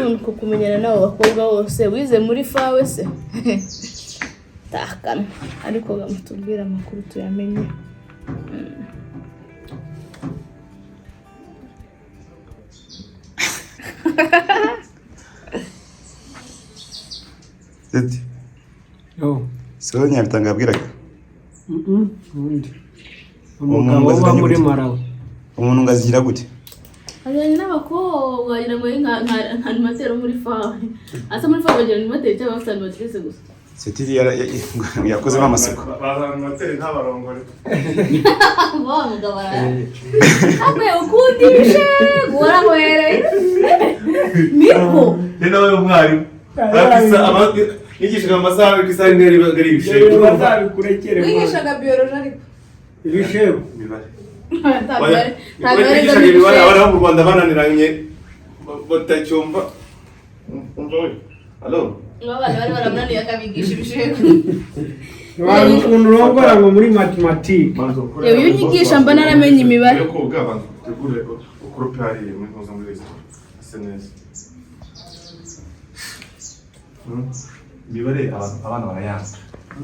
none kukumenyana nabo bakobwa bose wize muri fawe se takana ariko gamutubwira amakuru tuyamenye Eti. So nyabitanga abwiraga. Undi. Umugabo wa muri Marawi. Umuntu ngazigira gute? Ajanye n'abakobwa wagira ngo nka animatero muri fawe. Asa muri fawe wagira animatero cyangwa afite animatrice gusa. Setiri yakoze amasuku. Animatero ntabarongore. Wa mugabo ara. Abe ukundishe gora were. Niko. Nena we umwarimu. Akisa nigishaga amasaha kisa ngari bagari ibishego. Bazakurekere. Nigishaga biology ariko. Ibishego. Tabare abana mu Rwanda bananiranye batacyumva. Allo. Bari baramunaniye akabigisha ibishego. Umuntu urongora ngo muri mathematics. Yewe unyigisha mba naramenye imibare. Yo koga abantu tegure ukorope hari muri nkoza muri restaurant. SNS. Bibare abana barayanga.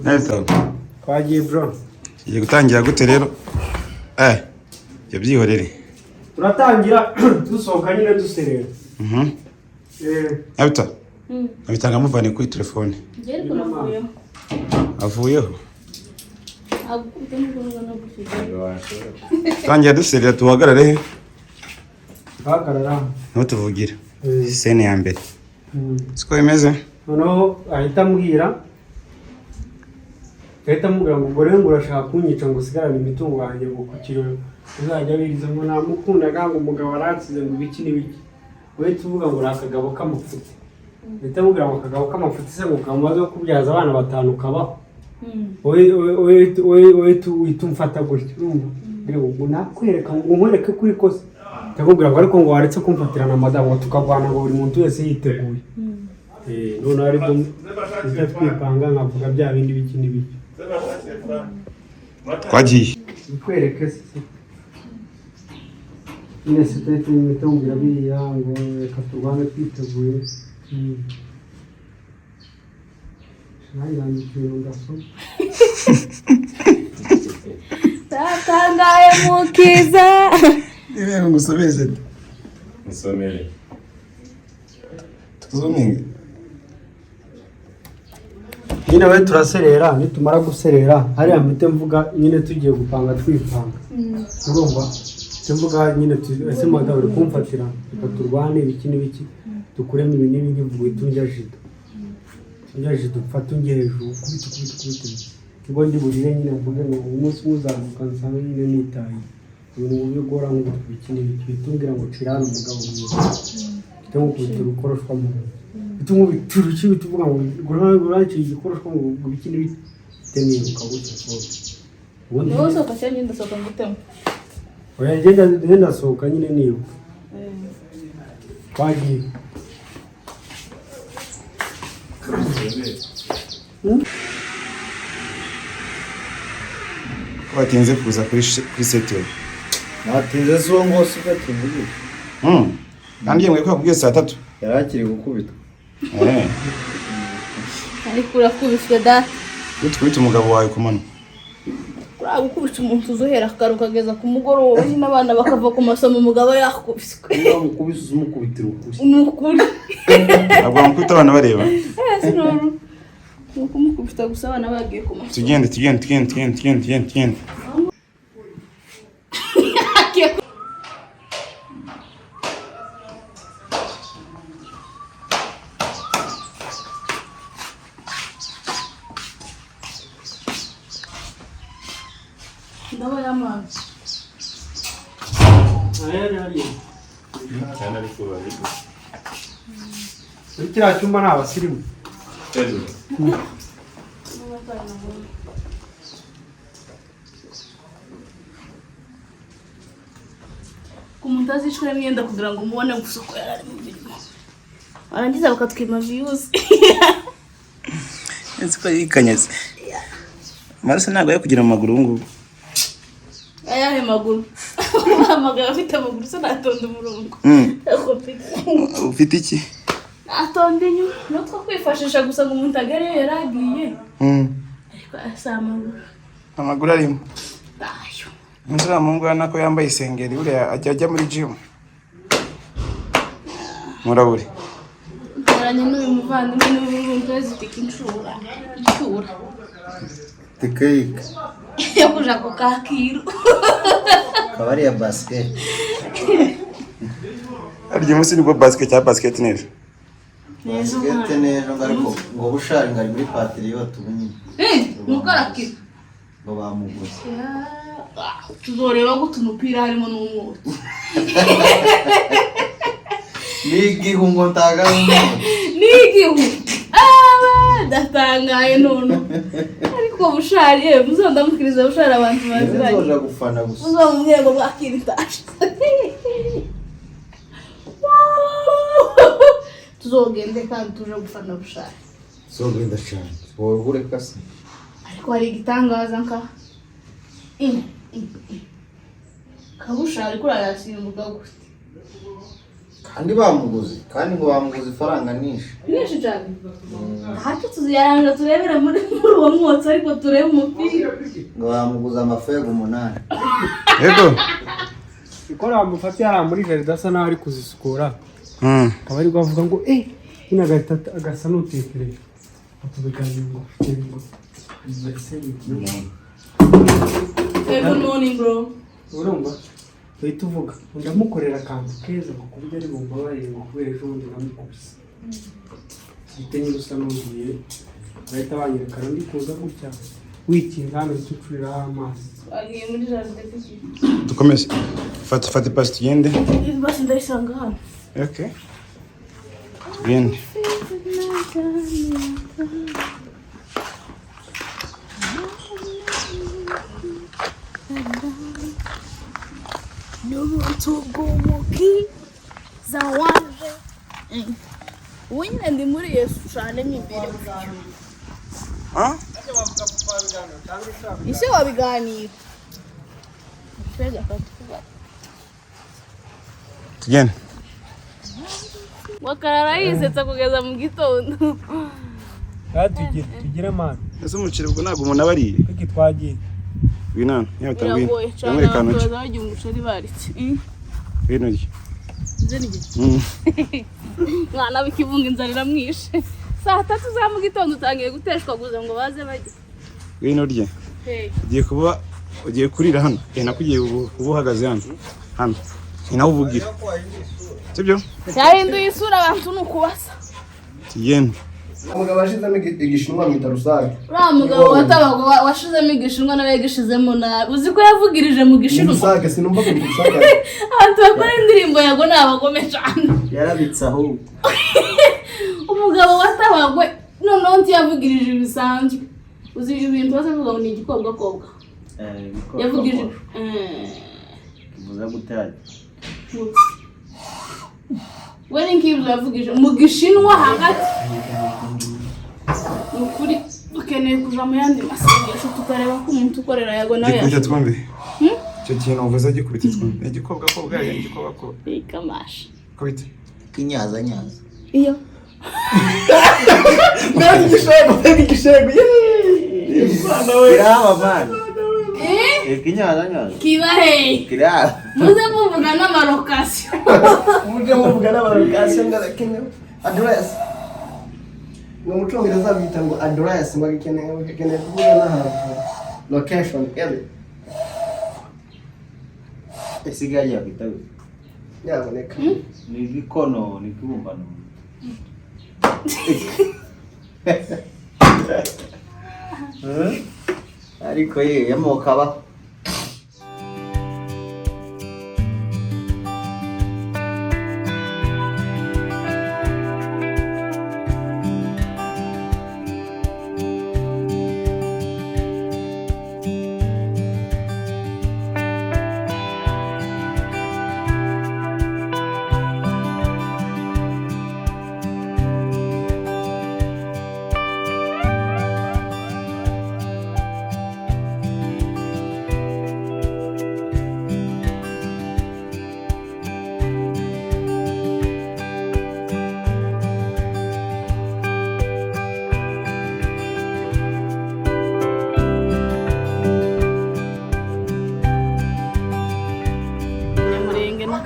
Neza. Kwagiye bro. Iye gutangira gute rero? Yabyihorere. Turatangira dusohoka nyine duserera. Abita. Abitanga muvane kuri telefone. Ngere kunavuyeho. Avuyeho. Agukute n'ubwo no gushika. Tangira duserera tuhagarare he? Hagarara. No tuvugira. Scene ya mbere. Siko imeze? Noneho ahita mbwira. Ahita mbwira ngo gore ngo urashaka kunyica ngo usigarane imitungo yanjye ngo kukiro uzajya biriza ngo namukunda gango umugabo aratsize ngo ibiki n'ibiki. Wewe tuvuga ngo rakagabo k'amafuti. Ahita mbwira ngo akagabo k'amafuti se ngo kamaze kubyaza abana batanu kabaho. Oye tumfata gutyo urumva. Ngo nakwereka ngo nkwereke kuri kose. Ndakubwira ngo ariko ngo waretse kumfatirana madamu tukavana ngo buri muntu wese yiteguye. None ari bwo twipanga nkavuga bya bindi biki n'ibiki. Kwagiye. Bikwereke se. Ine sitete imitungira biriya ngo reka turwane twiteguye. Nayandikira ndasoma. Tatangaye mukiza. Niwe ngusomeze. Musomere. Tuzuminge. Nyine we turaserera nitumara guserera hari amite mvuga nyine tugiye gupanga twipanga. Urumva? Tuvuga nyine ese madamu uri kumfatira tukaturwane ibiki n'ibiki tukuremo ibi n'ibindi mvugo itunja jido. Tunja jido mfata unge hejuru kubita. Kibo ndi burire nyine mvuge ngo umunsi muzamuka nsanga nyine nitaye. Ibintu bigora ngo ibiki n'ibiki bitungira ngo cirana umugabo mwiza. Cyangwa kubitira ukoroshwa mu bitungo bituruki bituvuga ngo guraki igikoroshwa ngo ibiki n'ibiki teniruka gutyo sohoka. Ubundi wose ukashya nyine ndasohoka ngutema. Oya ngenda sohoka nyine niruka. Kwagiye. Watinze kuza kuri setio. Natinze so ngo sigatumbuye. Nandiye mwe kwa kubwiye saa 3. Yarakiri gukubita. Ariko urakubiswe da. Utwite umugabo wawe kumano. Uragukubisha umuntu uzohera akaruka kageza ku mugoroba n'abana bakava ku masomo umugabo yakubiswe. Umukubise umukubitira ukuri. Umukuri. Agwa mukubita abana bareba. Sinoro. Nuko mukubita gusa abana bagiye ku masomo. Tugende. Ndawa ya mazi. Ayari. Cyane ariko bariko. Kiriya cyumba ni abasirimu. Kumuntazi ishwe n'imyenda kugira ngo mubone gusoko yarari mu mirimo. Arangiza bakatwima views. Nziko yikanyeze. Marse ntago yo kugira amaguru ngo. Ayahe maguru. Amaguru afite amaguru se natonda umurongo. Ufite iki? atonde inyuma nutwo kwifashisha gusa ngo umuntu agere yaragiye ariko asama amaguru arimo tayo inzira mu ngwana ko yambaye isengeri uriya ajya muri gym murabure aranye n'uyu muvandimwe n'ubu president inshura Tekeyika. yo kuja ku Kacyiru Kabari ya basket. arya musi nibwo basket nejo Basket nejo ngariko ngo bushari ngari muri patriote ubunyi. mukarakira Ngo bamuguze. tuzoreba ko tunupira harimo n'umwotsi Nigihu ngo ntaga nigihu ndatangaye none ariko bushari muzondamukiriza bushari abantu baziranye Nzoja gufana gusa. uzo mu mwego bwa kiritaje tuzogende kandi tuje gufana bushari Zogenda cyane. Wowe kase. ariko hari igitangaza nka kabushari kuri ayasimbuka gute Kandi bamuguze. Kandi ngo bamuguze ifaranga nyinshi. nyinshi cyane hacu tuziyaranga turebera muri uwo mwotsi ariko turebe umupira Ngo bamuguze amafego 8. yego ikora amufati yari muri Veridasa naho ari kuzisukura akaba ari bavuga ngo nyine agasa n'utekereza atubiganye ngo good morning bro urumva bahita uvuga ndamukorera akantu keza ngo kubyo ari bumbabarire ngo kubera ejo bundi namukubise gite nyine usa n'ugiye bahita banyereka ndi kuza gutya wikinga hano tucuriraho amazi agiye muri jaride kuki dukomeze fata pasi tugende basi ndayisanga hano okay tugende n'ubutugumukiza wanje wenyine ndi muri Yesu cyane imbere isi wabiganira tugende wakarara yisetsa kugeza mu gitondo tugire mani ese umuceri ubwo ntabwo umuntu aba ariye iki twagiye winana nyabutagwina biragoye cyane abantu bagiye umuceri baritse bino rye mwana w'ikivunga inzara iramwishe saa 3 za mu gitondo utangiye guteshwa guza ngo baze bajye bino rye ugiye kurira hano nakugiye kuba uhagaze hano ni nawe uvugira sibyo cyahinduye isura abantu n'ukubasa tugende Umugabo ashizemo igishinwa mwita rusange. uriya mugabo watabago washizemo igishinwa nawe yagishizemo nabi uzi ko yavugirije mu gishinwa Rusange sinumva ko rusange. abantu bakora indirimbo yago ni abagome cyane Yarabitse aho. umugabo watabagwe noneho ntiyavugirije ibisanzwe uzi ibintu bose avuga ngo ni igikobwakobwa yavugirije Muza gutera. we n'inkibuzo yavugije mu gishinwa hagati nukuri ukeneye kuja mu yandi masengesho tukareba ko umuntu ukorera yago nawe gikubita twumve icyo kintu uvuze gikubita twumve igikobwakobwa yari igikobwakobwa ikamasha kubita Kinyaza. iyo igishego. Kiraba man. Kinyaza. kibahe Kiraba. muze muvuga n'amarokasiyo Muje muvuga n'abarokasiyo ngarakenye. Address. Ngo mucongereza bita ngo address ngo gikeneye kuvuga n'ahantu. Location area. Esigaye yakitawe. Yaboneka. Ni gikono ni kibumbano. Ariko yamokaba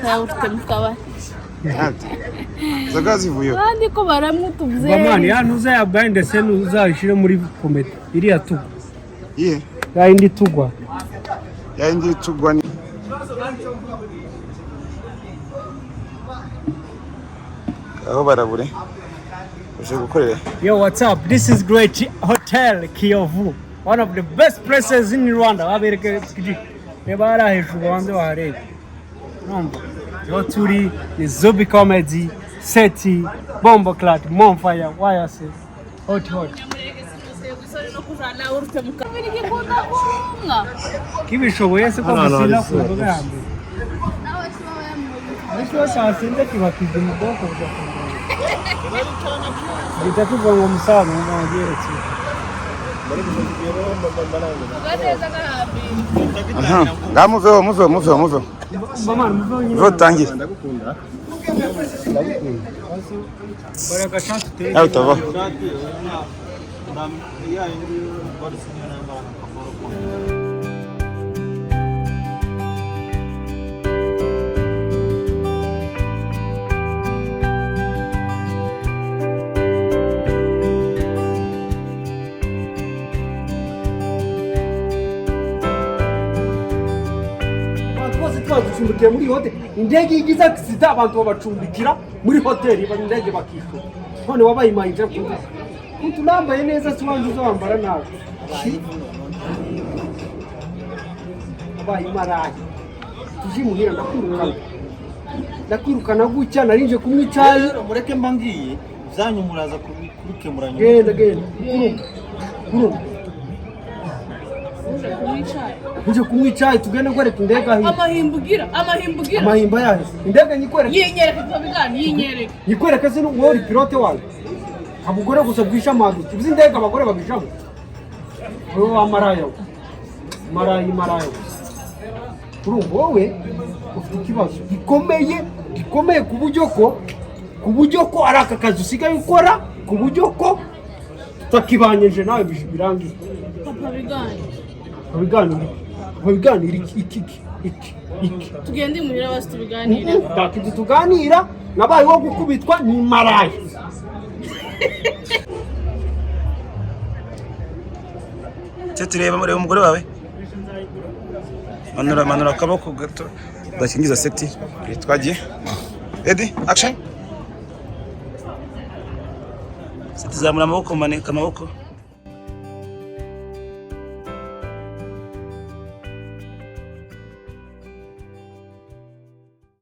yawurute mu kabari. Zaga zivuye. Kandi ko baramutubye. Bamani ya nuza ya blind scene uzashire muri comedy iriya tugwa. Ye. Ya indi tugwa. Ya indi tugwa ni. Aho barabure. Uje gukorera. Yo, what's up? This is Great Hotel Kiyovu. One of the best places in Rwanda. Wabereke kiji. Nebara hejuru banze baharebe. Numva. Yo turi ni ZUBY comedy, seti, bombo clat, monfire, wayase. Hot. Kibishoboye se ko musina ku rugambo. Ariko sasinze kibakiza mu bwoko bwa. Bitakuva ngo musaza ngageretse. Aha, ngamuveho muveho. Mama muveho nyine. Votangira. Baraka chatu te. Aho tava. Ducumbikiye muri hotel indege igize accident abantu babacumbikira muri hotel indege bakishura none wabaye mayinje kutunambaye neza siwanze uzambara nawe wabaye marayi tujimuhira ndakwirukana gutya narinje kumwicaye mureke mbangiye zanyu muraza kubikemuranya genda kurumva Uje kumwicaye tugende kwereka indege ahi. Amahimbugira yahe. Indege nyikwereka. Yinyereka tubigani yinyereka. Nyikwereka se n'uwori pilote wawe. Abugore gusa bwisha amadu. Uzi indege abagore babijamo. Wowe wamaraya. Maraya. Urumva wowe ufite ikibazo gikomeye ku buryo ko ari aka kazi usigaye ukora ku buryo ko tutakibanyije nawe birangiye. Abiganira iki tugende imuhira basi tubiganire Dakiti tuganira nabaye wo gukubitwa ni maraya Tureba muri umugore wawe manura akaboko gato dakingiza seti twagiye ready action seti zamura amaboko maneka amaboko